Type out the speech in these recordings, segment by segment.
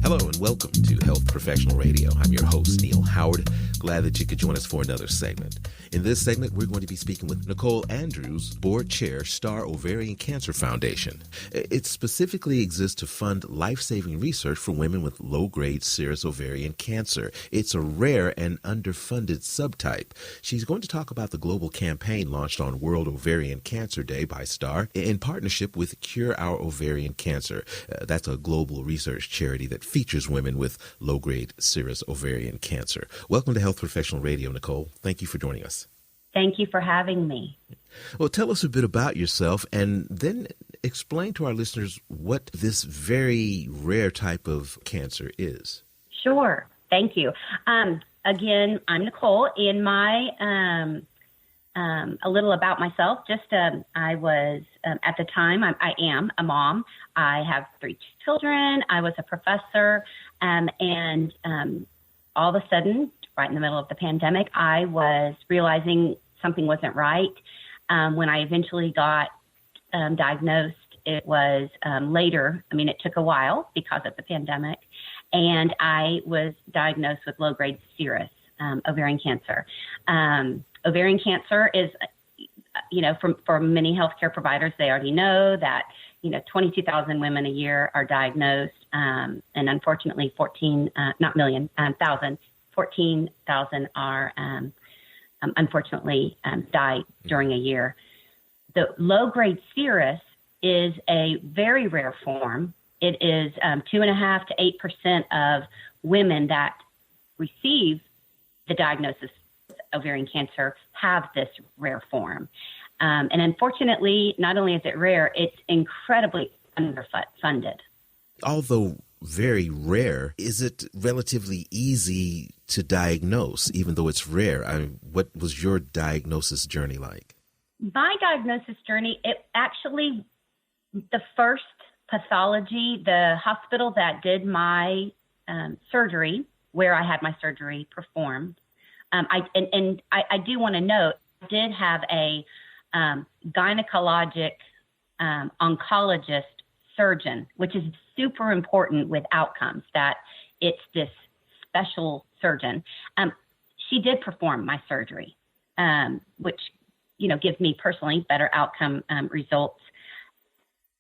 Hello and welcome to Health Professional Radio. I'm your host, Neil Howard. Glad that you could join us for another segment. In this segment, we're going to be speaking with Nicole Andrews, Board Chair, STAAR Ovarian Cancer Foundation. It specifically exists to fund life-saving research for women with low-grade serous ovarian cancer. It's a rare and underfunded subtype. She's going to talk about the global campaign launched on World Ovarian Cancer Day by STAAR in partnership with Cure Our Ovarian Cancer. That's a global research charity that features women with low-grade serous ovarian cancer. Welcome to Health Professional Radio, Nicole. Thank you for joining us. Thank you for having me. Well, tell us a bit about yourself and then explain to our listeners what this very rare type of cancer is. Sure. Thank you. Again, I'm Nicole. In my a little about myself. I was at the time. I am a mom. I have 3 children. I was a professor, and all of a sudden, right in the middle of the pandemic, I was realizing something wasn't right. When I eventually got diagnosed, it was later. I mean, it took a while because of the pandemic, and I was diagnosed with low-grade serous ovarian cancer. Ovarian cancer is, for many healthcare providers, they already know that, 22,000 women a year are diagnosed, and unfortunately 14,000 are unfortunately die during a year. The low-grade serous is a very rare form. It is 2.5% to 8% of women that receive the diagnosis of ovarian cancer have this rare form. And unfortunately, not only is it rare, it's incredibly underfunded. Although very rare, is it relatively easy to diagnose, even though it's rare? What was your diagnosis journey like? My diagnosis journey, it actually, the first pathology, the hospital that did my surgery, where I had my surgery performed, I do want to note, I did have a gynecologic oncologist surgeon, which is super important with outcomes, that it's this special surgeon. She did perform my surgery, which, gives me personally better outcome results.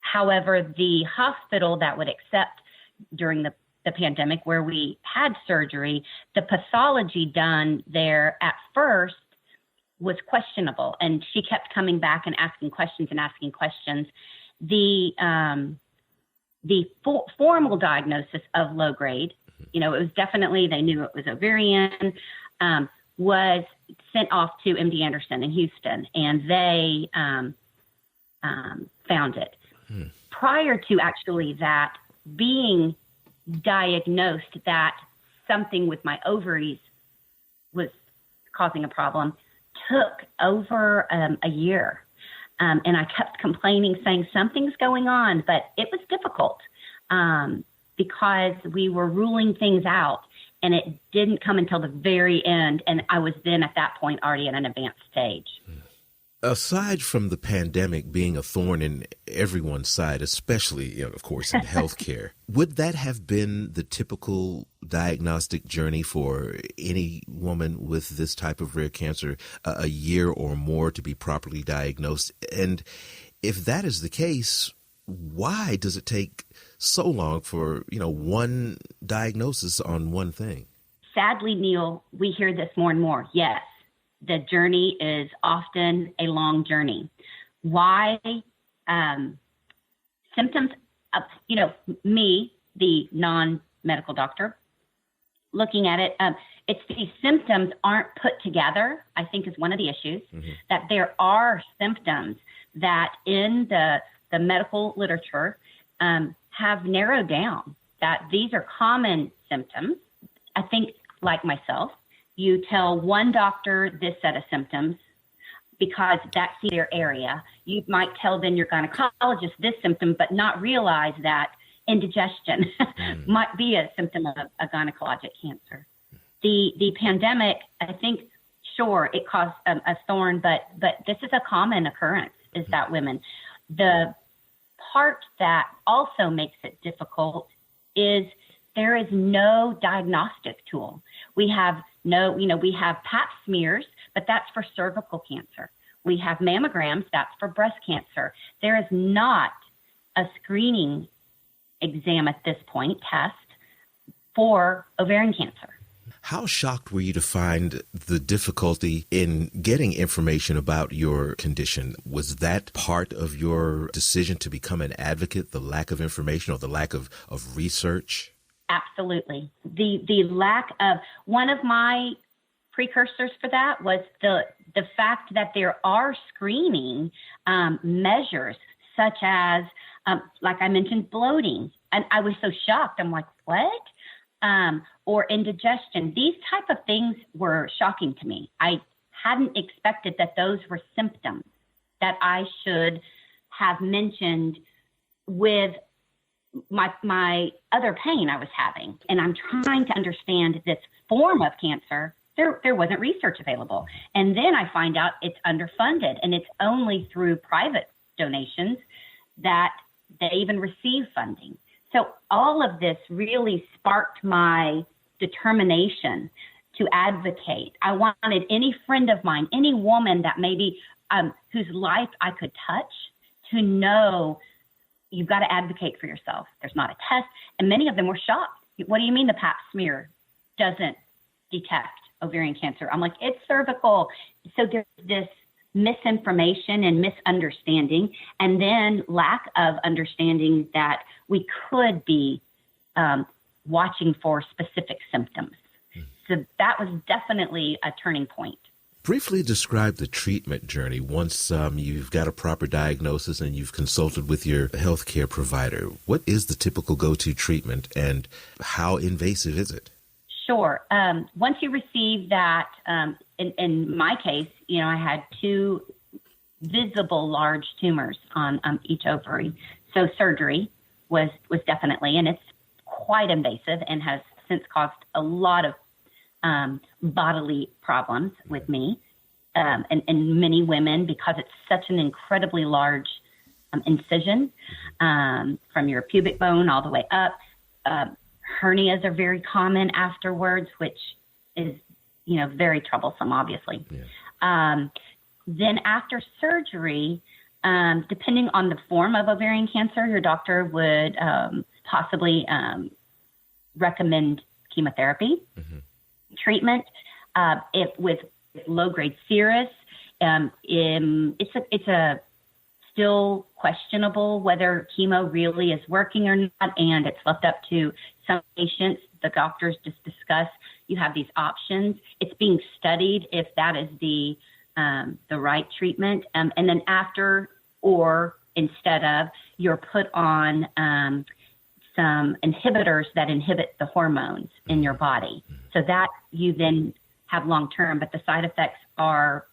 However, the hospital that would accept during the pandemic where we had surgery, the pathology done there at first was questionable, and she kept coming back and asking questions. The formal diagnosis of low grade, it was definitely, they knew it was ovarian, was sent off to MD Anderson in Houston, and they found it. Prior to actually that being diagnosed that something with my ovaries was causing a problem, took over a year. And I kept complaining, saying something's going on, but it was difficult because we were ruling things out, and it didn't come until the very end. And I was then at that point already at an advanced stage. Aside from the pandemic being a thorn in everyone's side, especially, of course, in healthcare, would that have been the typical diagnostic journey for any woman with this type of rare cancer, a year or more to be properly diagnosed? And if that is the case, why does it take so long for, one diagnosis on one thing? Sadly, Neil, we hear this more and more. Yes. The journey is often a long journey. Why? Symptoms of, me, the non-medical doctor, looking at it, it's these symptoms aren't put together, I think is one of the issues, that there are symptoms that in the medical literature have narrowed down, that these are common symptoms. I think, like myself, you tell one doctor this set of symptoms because that's their area. You might tell then your gynecologist this symptom, but not realize that indigestion might be a symptom of a gynecologic cancer. The pandemic, I think, sure, it caused a thorn, but this is a common occurrence, is that women. The part that also makes it difficult is there is no diagnostic tool. We have we have pap smears, but that's for cervical cancer. We have mammograms, that's for breast cancer. There is not a screening exam at this point, test, for ovarian cancer. How shocked were you to find the difficulty in getting information about your condition? Was that part of your decision to become an advocate, the lack of information or the lack of research? Absolutely. The lack of, one of my precursors for that was the fact that there are screening measures such as, like I mentioned, bloating. And I was so shocked. I'm like, what? Or indigestion. These type of things were shocking to me. I hadn't expected that those were symptoms that I should have mentioned with my other pain I was having. And I'm trying to understand this form of cancer. There wasn't research available. And then I find out it's underfunded, and it's only through private donations that they even receive funding. So all of this really sparked my determination to advocate. I wanted any friend of mine, any woman that maybe whose life I could touch, to know you've got to advocate for yourself. There's not a test. And many of them were shocked. What do you mean the pap smear doesn't detect ovarian cancer? I'm like, it's cervical. So there's this misinformation and misunderstanding, and then lack of understanding that we could be watching for specific symptoms. So that was definitely a turning point. Briefly describe the treatment journey once you've got a proper diagnosis and you've consulted with your healthcare provider. What is the typical go-to treatment, and how invasive is it? Sure. Once you receive that, in my case, I had 2 visible large tumors on each ovary. So surgery was definitely, and it's quite invasive and has since caused a lot of bodily problems with me and many women, because it's such an incredibly large incision from your pubic bone all the way up. Hernias are very common afterwards, which is, very troublesome, obviously. Yeah. Then after surgery, depending on the form of ovarian cancer, your doctor would possibly recommend chemotherapy treatment. With low-grade serous, it's a still questionable whether chemo really is working or not, and it's left up to some patients. The doctors just discuss, you have these options. It's being studied if that is the right treatment. And then after or instead of, you're put on some inhibitors that inhibit the hormones in your body, so that you then have long-term, but the side effects are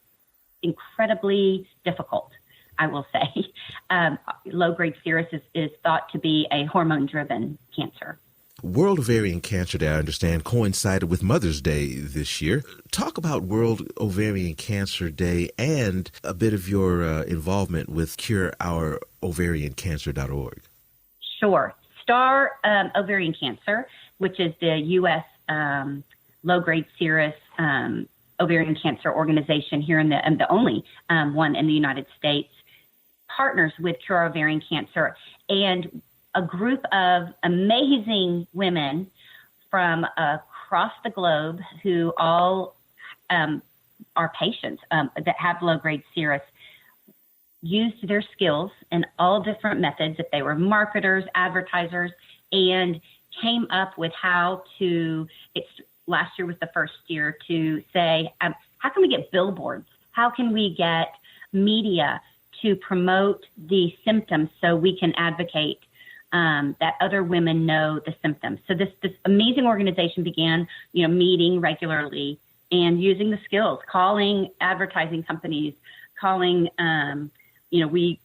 incredibly difficult, I will say. Low-grade serous is thought to be a hormone-driven cancer. World Ovarian Cancer Day, I understand, coincided with Mother's Day this year. Talk about World Ovarian Cancer Day and a bit of your involvement with Cure Our Ovarian Cancer.org. Sure. STAAR Ovarian Cancer, which is the U.S. low-grade serous ovarian cancer organization here in the only one in the United States, partners with Cure Our Ovarian Cancer, and a group of amazing women from across the globe who all are patients that have low-grade serous, used their skills in all different methods, if they were marketers, advertisers, and came up with how to, last year was the first year, to say, how can we get billboards? How can we get media to promote the symptoms so we can advocate that other women know the symptoms? So this amazing organization began, meeting regularly and using the skills, calling advertising companies, calling, we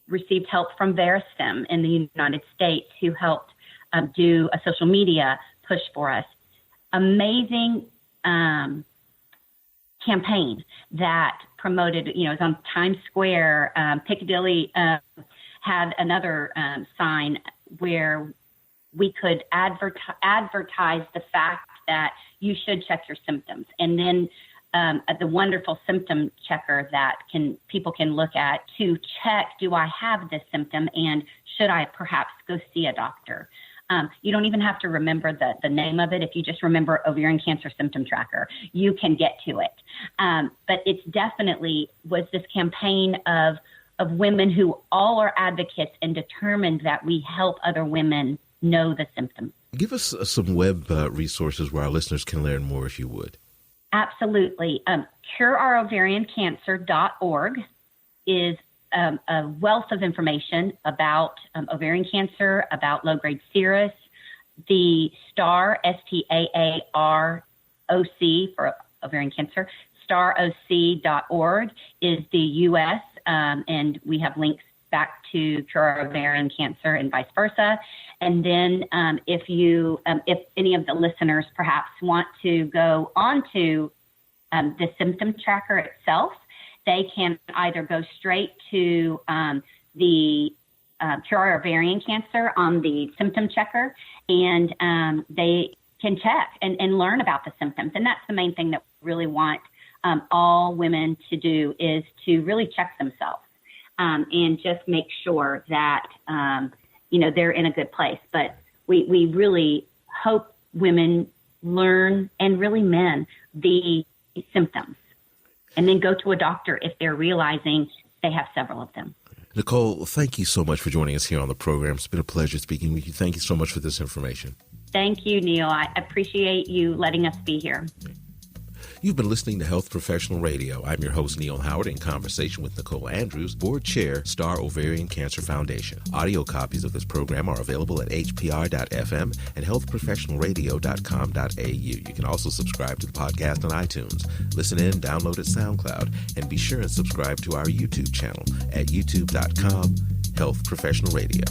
received help from Veristem in the United States, who helped do a social media push for us. Amazing campaign that promoted, it was on Times Square. Piccadilly had another sign where we could advertise the fact that you should check your symptoms. And then the wonderful symptom checker that people can look at to check, do I have this symptom, and should I perhaps go see a doctor? You don't even have to remember the name of it. If you just remember Ovarian Cancer Symptom Tracker, you can get to it. But it's definitely was this campaign of women who all are advocates and determined that we help other women know the symptoms. Give us some web resources where our listeners can learn more, if you would. Absolutely. CureOurOvarianCancer.org is a wealth of information about ovarian cancer, about low-grade serous. The STAAR, STAAROC for ovarian cancer, STAAROC.org is the U.S., and we have links back to Cure Our Ovarian Cancer and vice versa. And then if any of the listeners perhaps want to go onto the symptom tracker itself, they can either go straight to the Cure Our Ovarian Cancer on the symptom checker, and they can check and learn about the symptoms. And that's the main thing that we really want all women to do, is to really check themselves and just make sure that, they're in a good place. But we really hope women learn, and really men, the symptoms, and then go to a doctor if they're realizing they have several of them. Nicole, thank you so much for joining us here on the program. It's been a pleasure speaking with you. Thank you so much for this information. Thank you, Neil. I appreciate you letting us be here. You've been listening to Health Professional Radio. I'm your host, Neil Howard, in conversation with Nicole Andrews, Board Chair, STAAR Ovarian Cancer Foundation. Audio copies of this program are available at hpr.fm and healthprofessionalradio.com.au. You can also subscribe to the podcast on iTunes. Listen in, download at SoundCloud, and be sure and subscribe to our YouTube channel at youtube.com/Health Professional Radio.